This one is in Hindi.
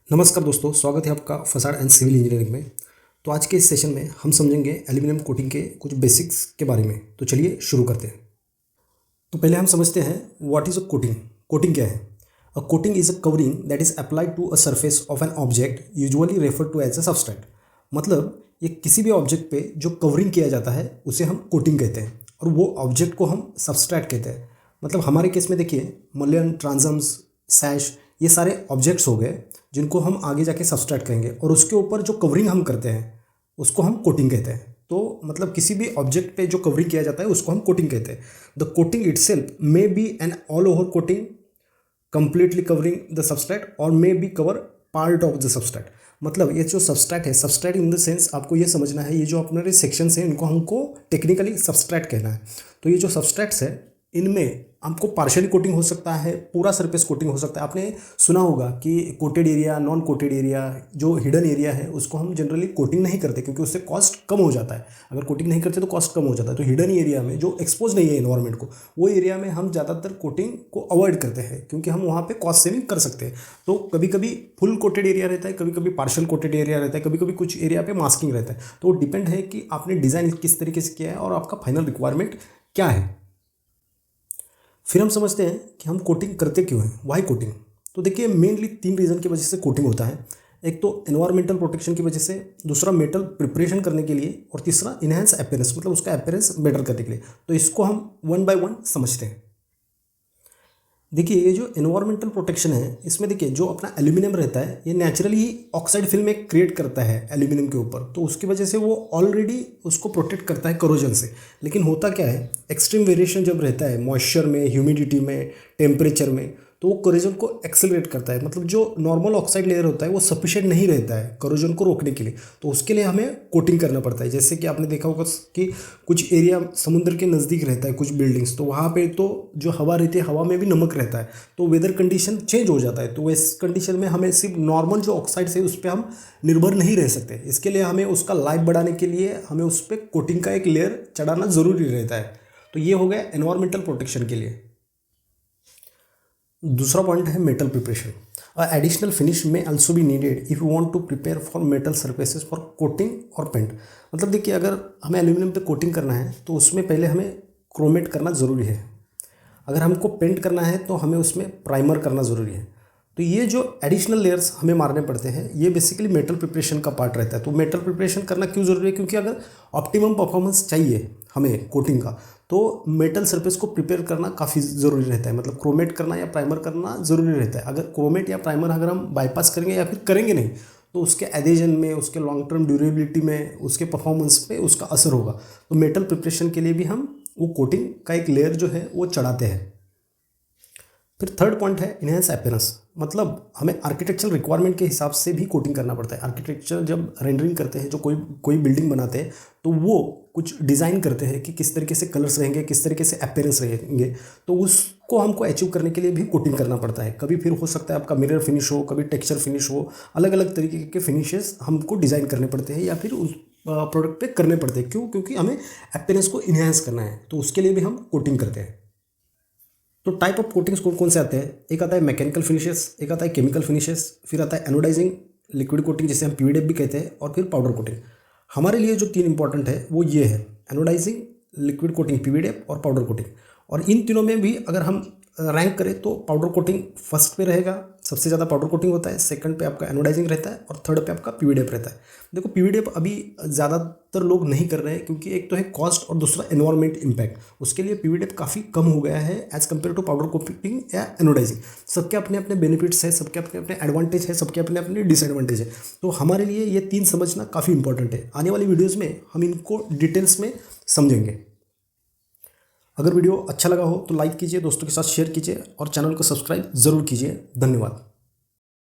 नमस्कार दोस्तों, स्वागत है आपका फसाड एंड सिविल इंजीनियरिंग में। तो आज के इस सेशन में हम समझेंगे एल्यूमिनियम कोटिंग के कुछ बेसिक्स के बारे में। तो चलिए शुरू करते हैं। तो पहले हम समझते हैं what is a coating. Coating क्या है? A coating is a covering that is applied to a surface of an object usually refer to as a substrate. मतलब ये किसी भी ऑब्जेक्ट पे जो कवरिंग किया जाता है उसे हम कोटिंग कहते हैं, और वो ऑब्जेक्ट को हम सबस्ट्रेट कहते हैं। मतलब हमारे केस में देखिए, मलयन, ट्रांसम्स, सैश, ये सारे ऑब्जेक्ट्स हो गए जिनको हम आगे जाके सबस्ट्रेट करेंगे, और उसके ऊपर जो कवरिंग हम करते हैं उसको हम कोटिंग कहते हैं। तो मतलब किसी भी ऑब्जेक्ट पे जो कवरिंग किया जाता है उसको हम कोटिंग कहते हैं। The coating itself may be an all over coating completely covering the substrate और may be cover part of the substrate. मतलब ये जो सबस्ट्रेट है, सबस्ट्रेट इन द सेंस आपको ये समझना है, ये जो अपने सेक्शंस हैं इनको हमको टेक्निकली सबस्ट्रेट कहना है। तो ये जो सबस्ट्रेट्स है इनमें आपको पार्शियली कोटिंग हो सकता है, पूरा सरफेस कोटिंग हो सकता है। आपने सुना होगा कि coated area, non coated area, जो हिडन एरिया है उसको हम जनरली कोटिंग नहीं करते क्योंकि उससे कॉस्ट कम हो जाता है। अगर कोटिंग नहीं करते तो कॉस्ट कम हो जाता है। तो हिडन एरिया में जो एक्सपोज नहीं है एनवायरनमेंट को, वो एरिया में हम ज़्यादातर कोटिंग को अवॉइड करते हैं क्योंकि हम वहाँ पर कॉस्ट सेविंग कर सकते हैं। तो कभी कभी फुल कोटेड एरिया रहता है, कभी कभी पार्शियल कोटेड एरिया रहता है, कभी कभी कुछ एरिया पे मास्किंग रहता है। तो वो डिपेंड है कि आपने डिज़ाइन किस तरीके से किया है और आपका फाइनल रिक्वायरमेंट क्या है। फिर हम समझते हैं कि हम कोटिंग करते क्यों हैं, वाई कोटिंग। तो देखिए, मेनली 3 रीज़न की वजह से कोटिंग होता है। एक तो एनवायरमेंटल प्रोटेक्शन की वजह से, दूसरा मेटल प्रिपरेशन करने के लिए, और तीसरा इनहेंस अपीयरेंस, मतलब उसका अपीयरेंस बेटर करने के लिए। तो इसको हम वन बाय वन समझते हैं। देखिए, ये जो एनवायरमेंटल प्रोटेक्शन है इसमें देखिए जो अपना एल्यूमिनियम रहता है ये नेचुरली ही ऑक्साइड फिल्म एक क्रिएट करता है एल्यूमिनियम के ऊपर, तो उसकी वजह से वो ऑलरेडी उसको प्रोटेक्ट करता है करोजन से। लेकिन होता क्या है, एक्सट्रीम वेरिएशन जब रहता है मॉइस्चर में, ह्यूमिडिटी में, टेम्परेचर में, तो वो करोजन को एक्सेलरेट करता है। मतलब जो नॉर्मल ऑक्साइड लेयर होता है वो सफिशिएंट नहीं रहता है करोजन को रोकने के लिए, तो उसके लिए हमें कोटिंग करना पड़ता है। जैसे कि आपने देखा होगा कि कुछ एरिया समुद्र के नज़दीक रहता है, कुछ बिल्डिंग्स, तो वहाँ पे तो जो हवा रहती है हवा में भी नमक रहता है, तो वेदर कंडीशन चेंज हो जाता है। तो इस कंडीशन में हमें सिर्फ नॉर्मल जो ऑक्साइड्स है उस पर हम निर्भर नहीं रह सकते। इसके लिए हमें उसका लाइफ बढ़ाने के लिए हमें उस पर कोटिंग का एक लेयर चढ़ाना ज़रूरी रहता है। तो ये हो गया एनवायरमेंटल प्रोटेक्शन के लिए। दूसरा पॉइंट है मेटल प्रिपरेशन। एडिशनल फिनिश में also be needed if you want to prepare for metal surfaces for coating और पेंट। मतलब देखिए, अगर हमें एल्यूमिनियम पे कोटिंग करना है तो उसमें पहले हमें क्रोमेट करना ज़रूरी है। अगर हमको पेंट करना है तो हमें उसमें प्राइमर करना ज़रूरी है। तो ये जो एडिशनल लेयर्स हमें मारने पड़ते हैं ये बेसिकली मेटल प्रिपरेशन का पार्ट रहता है। तो मेटल प्रिपरेशन करना क्यों ज़रूरी है? क्योंकि अगर ऑप्टिमम परफॉर्मेंस चाहिए हमें कोटिंग का तो मेटल सरफेस को प्रिपेयर करना काफ़ी ज़रूरी रहता है। मतलब क्रोमेट करना या प्राइमर करना ज़रूरी रहता है। अगर क्रोमेट या प्राइमर अगर हम बाईपास करेंगे या फिर करेंगे नहीं तो उसके एडेजन में, उसके लॉन्ग टर्म ड्यूरेबिलिटी में, उसके परफॉर्मेंस पे उसका असर होगा। तो मेटल प्रिपरेशन के लिए भी हम वो कोटिंग का एक लेयर जो है वो चढ़ाते हैं। फिर थर्ड पॉइंट है इनहेंस अपीयरेंस। मतलब हमें आर्किटेक्चरल रिक्वायरमेंट के हिसाब से भी कोटिंग करना पड़ता है। आर्किटेक्चर जब रेंडरिंग करते हैं, जो कोई बिल्डिंग बनाते हैं, तो वो कुछ डिज़ाइन करते हैं कि किस तरीके से कलर्स रहेंगे, किस तरीके से अपीयरेंस रहेंगे। तो उसको हमको अचीव करने के लिए भी कोटिंग करना पड़ता है। कभी फिर हो सकता है आपका मिरर फिनिश हो, कभी टेक्सचर फिनिश हो, अलग अलग तरीके के फिनिशेस हमको डिज़ाइन करने पड़ते हैं या फिर उस प्रोडक्ट पे करने पड़ते हैं। क्यों? क्योंकि हमें अपीयरेंस को इन्हेंस करना है, तो उसके लिए भी हम कोटिंग करते हैं। तो टाइप ऑफ कोटिंग्स कौन कौन से आते हैं? एक आता है मैकेनिकल फिनिशेस, एक आता है केमिकल फिनिशेस, फिर आता है एनोडाइजिंग, लिक्विड कोटिंग जिसे हम पीवीडीएफ भी कहते हैं, और फिर पाउडर कोटिंग। हमारे लिए जो 3 इंपॉर्टेंट है वो ये है, एनोडाइजिंग, लिक्विड कोटिंग पीवीडीएफ और पाउडर कोटिंग। और इन तीनों में भी अगर हम रैंक करें तो पाउडर कोटिंग फर्स्ट पे रहेगा, सबसे ज़्यादा पाउडर कोटिंग होता है, सेकंड पे आपका एनोडाइजिंग रहता है, और थर्ड पे आपका पीवीडीएफ रहता है। देखो, पीवीडीएफ अभी ज़्यादातर लोग नहीं कर रहे हैं क्योंकि एक तो है कॉस्ट और दूसरा एनवायरमेंट इम्पैक्ट। उसके लिए पीवीडीएफ काफ़ी कम हो गया है as compared to powder coating या एनोडाइजिंग। सबके अपने अपने बेनिफिट्स है, सबके अपने अपने एडवांटेज है, सबके अपने अपने डिसएडवांटेज है। तो हमारे लिए ये 3 समझना काफ़ी इंपॉर्टेंट है। आने वाली वीडियोज़ में हम इनको डिटेल्स में समझेंगे। अगर वीडियो अच्छा लगा हो तो लाइक कीजिए, दोस्तों के साथ शेयर कीजिए और चैनल को सब्सक्राइब ज़रूर कीजिए। धन्यवाद।